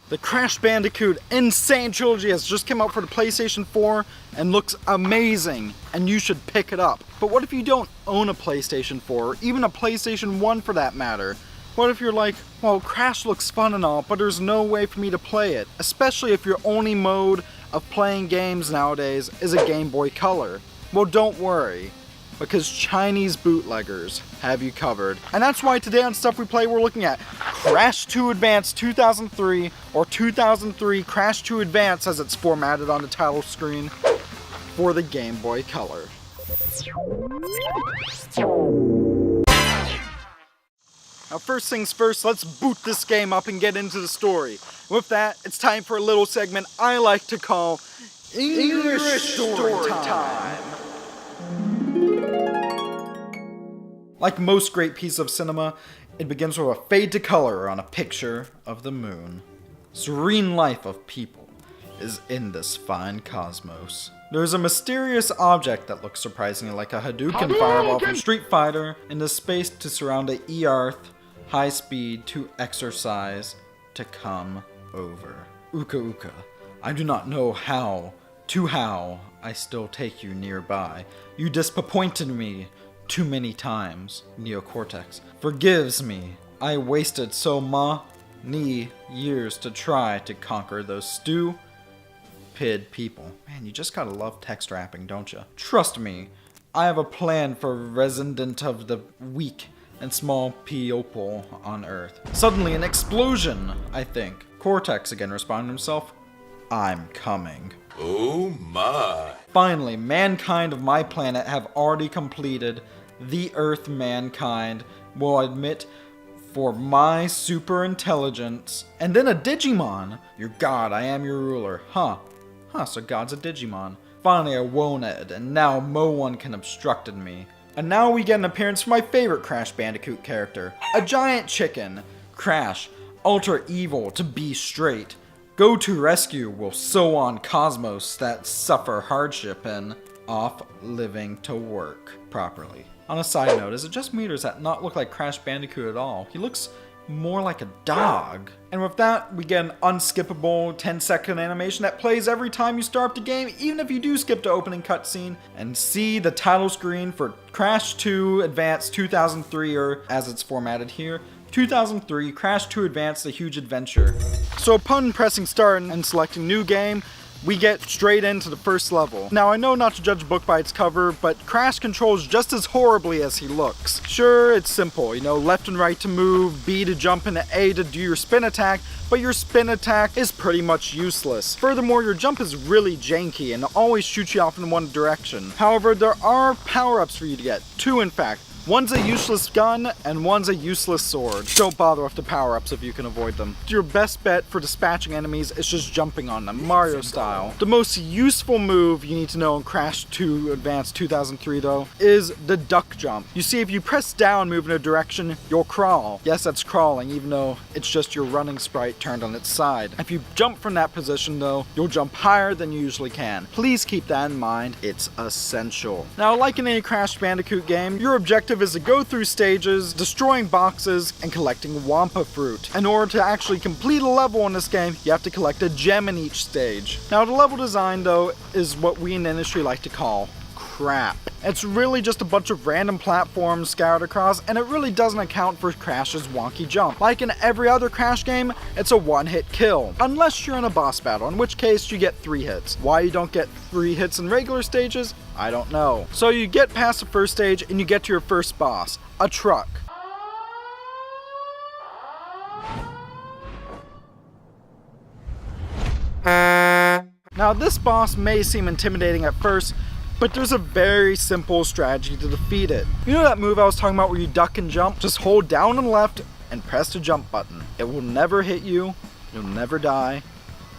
The Crash Bandicoot Insane Trilogy has just come out for the PlayStation 4 and looks amazing, and you should pick it up. But what if you don't own a PlayStation 4, or even a PlayStation 1 for that matter? What if you're like, well, Crash looks fun and all, but there's no way for me to play it, especially if your only mode of playing games nowadays is a Game Boy Color? Well, don't worry, because Chinese bootleggers have you covered. And that's why today on Stuff We Play we're looking at Crash 2 Advance 2003, or 2003 Crash 2 Advance as it's formatted on the title screen, for the Game Boy Color. Now first things first, let's boot this game up and get into the story. With that, it's time for a little segment I like to call English Story Time. Like most great pieces of cinema, it begins with a fade to color on a picture of the moon. Serene life of people is in this fine cosmos. There is a mysterious object that looks surprisingly like a Hadouken fireball from Street Fighter in the space to surround the Earth, high speed to exercise to come over. Uka Uka, I do not know how I still take you nearby. You disappointed me too many times. Neocortex forgives me. I wasted so many years to try to conquer those stupid people. Man, you just gotta love text rapping, don't you? Trust me, I have a plan for resident of the weak and small people on Earth. Suddenly an explosion, I think. Cortex again responded himself. I'm coming. Oh my. Finally, mankind of my planet have already completed the Earth mankind will admit for my super intelligence. And then a Digimon. Your god, I am your ruler. So God's a Digimon. Finally I won it, and now no one can obstruct me. And now we get an appearance from my favorite Crash Bandicoot character. A giant chicken. Crash, ultra evil to be straight. Go to rescue will so on cosmos that suffer hardship and off living to work properly. On a side note, is it just me or does that not look like Crash Bandicoot at all? He looks more like a dog. And with that, we get an unskippable 10-second animation that plays every time you start the game, even if you do skip the opening cutscene, and see the title screen for Crash 2 Advance 2003, or as it's formatted here, 2003 Crash 2 Advance The Huge Adventure. So upon pressing start and selecting new game, we get straight into the first level. Now I know not to judge a book by its cover, but Crash controls just as horribly as he looks. Sure, it's simple, left and right to move, B to jump, and A to do your spin attack, but your spin attack is pretty much useless. Furthermore, your jump is really janky and always shoots you off in one direction. However, there are power-ups for you to get, 2 in fact. One's a useless gun, and one's a useless sword. Don't bother with the power-ups if you can avoid them. Your best bet for dispatching enemies is just jumping on them, Mario style. The most useful move you need to know in Crash 2 Advance 2003 though, is the duck jump. You see, if you press down, move in a direction, you'll crawl. Yes, that's crawling, even though it's just your running sprite turned on its side. If you jump from that position though, you'll jump higher than you usually can. Please keep that in mind, it's essential. Now, like in any Crash Bandicoot game, your objective is to go through stages, destroying boxes, and collecting Wampa fruit. In order to actually complete a level in this game, you have to collect a gem in each stage. Now the level design though is what we in the industry like to call crap. It's really just a bunch of random platforms scattered across, and it really doesn't account for Crash's wonky jump. Like in every other Crash game, it's a one-hit kill. Unless you're in a boss battle, in which case you get 3 hits. Why you don't get 3 hits in regular stages, I don't know. So you get past the first stage and you get to your first boss, a truck. Now this boss may seem intimidating at first, but there's a very simple strategy to defeat it. You know that move I was talking about where you duck and jump? Just hold down and left and press the jump button. It will never hit you, you'll never die,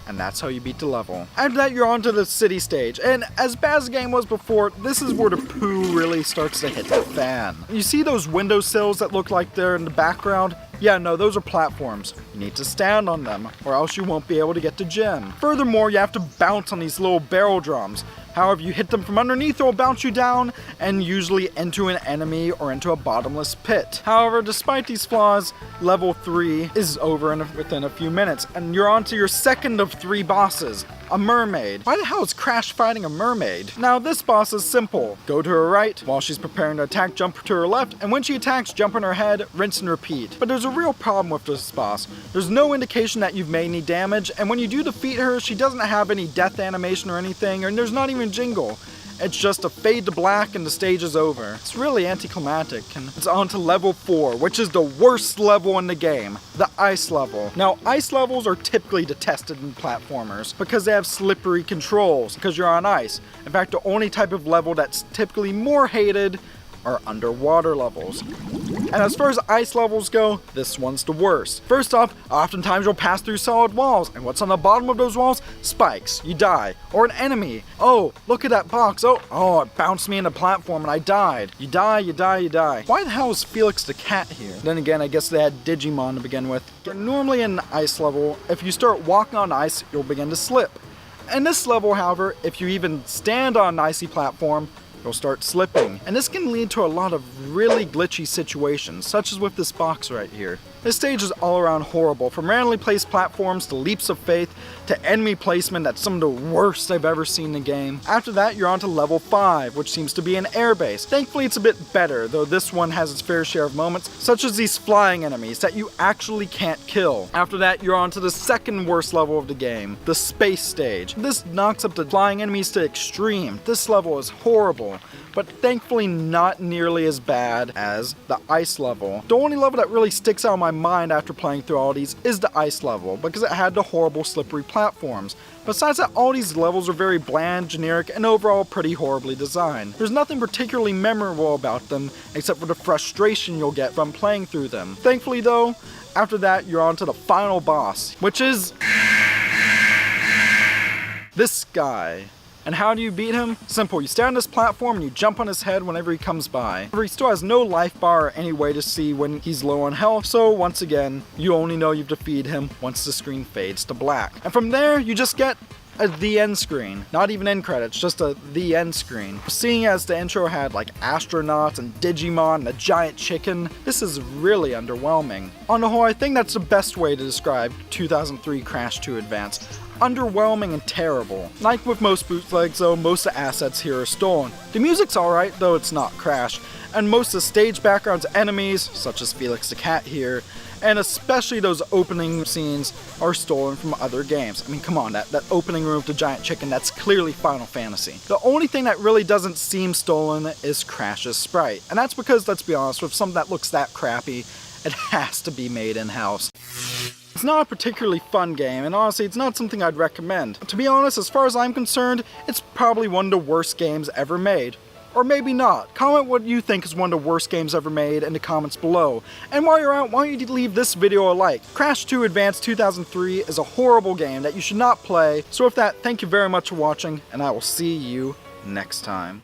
and that's how you beat the level. After that, you're onto the city stage, and as bad as the game was before, this is where the poo really starts to hit the fan. You see those windowsills that look like they're in the background? Yeah, no, those are platforms. You need to stand on them, or else you won't be able to get to gem. Furthermore, you have to bounce on these little barrel drums. However, you hit them from underneath, they'll bounce you down, and usually into an enemy or into a bottomless pit. However, despite these flaws, level 3 is over within a few minutes, and you're on to your second of 3 bosses, a mermaid. Why the hell is Crash fighting a mermaid? Now, this boss is simple. Go to her right, while she's preparing to attack, jump to her left, and when she attacks, jump on her head, rinse and repeat. But there's a real problem with this boss. There's no indication that you've made any damage, and when you do defeat her, she doesn't have any death animation or anything, and there's not even jingle. It's just a fade to black and the stage is over. It's really anticlimactic, and it's on to level 4, which is the worst level in the game, the ice level. Now, ice levels are typically detested in platformers because they have slippery controls, because you're on ice. In fact, the only type of level that's typically more hated are underwater levels. And as far as ice levels go, this one's the worst. First off, oftentimes you'll pass through solid walls, and what's on the bottom of those walls? Spikes. You die. Or an enemy. Oh, look at that box. Oh, it bounced me in a platform and I died. You die, you die, you die. Why the hell is Felix the cat here? Then again, I guess they had Digimon to begin with. Normally in an ice level, if you start walking on ice, you'll begin to slip. In this level, however, if you even stand on an icy platform, you'll start slipping, and this can lead to a lot of really glitchy situations, such as with this box right here. This stage is all around horrible, from randomly placed platforms to leaps of faith to enemy placement that's some of the worst I've ever seen in the game. After that, you're on to level 5, which seems to be an airbase. Thankfully, it's a bit better, though this one has its fair share of moments, such as these flying enemies that you actually can't kill. After that, you're on to the second worst level of the game, the space stage. This knocks up the flying enemies to extreme. This level is horrible, but thankfully not nearly as bad as the ice level. The only level that really sticks out in my mind after playing through all these is the ice level, because it had the horrible slippery platforms. Besides that, all these levels are very bland, generic, and overall pretty horribly designed. There's nothing particularly memorable about them, except for the frustration you'll get from playing through them. Thankfully though, after that you're on to the final boss, which is this guy. And how do you beat him? Simple, you stand on this platform and you jump on his head whenever he comes by. However, he still has no life bar or any way to see when he's low on health, so once again, you only know you've defeated him once the screen fades to black. And from there, you just get a the end screen. Not even end credits, just a the end screen. Seeing as the intro had like astronauts and Digimon and a giant chicken, this is really underwhelming. On the whole, I think that's the best way to describe 2003 Crash 2 Advance. Underwhelming and terrible. Like with most bootlegs though, most of the assets here are stolen. The music's alright, though it's not Crash, and most of the stage backgrounds, enemies, such as Felix the cat here, and especially those opening scenes, are stolen from other games. I mean, come on, that opening room with the giant chicken, that's clearly Final Fantasy. The only thing that really doesn't seem stolen is Crash's sprite, and that's because, let's be honest, with something that looks that crappy, it has to be made in-house. It's not a particularly fun game, and honestly, it's not something I'd recommend. To be honest, as far as I'm concerned, it's probably one of the worst games ever made. Or maybe not. Comment what you think is one of the worst games ever made in the comments below. And while you're out, why don't you leave this video a like? Crash 2 Advance 2003 is a horrible game that you should not play. So with that, thank you very much for watching, and I will see you next time.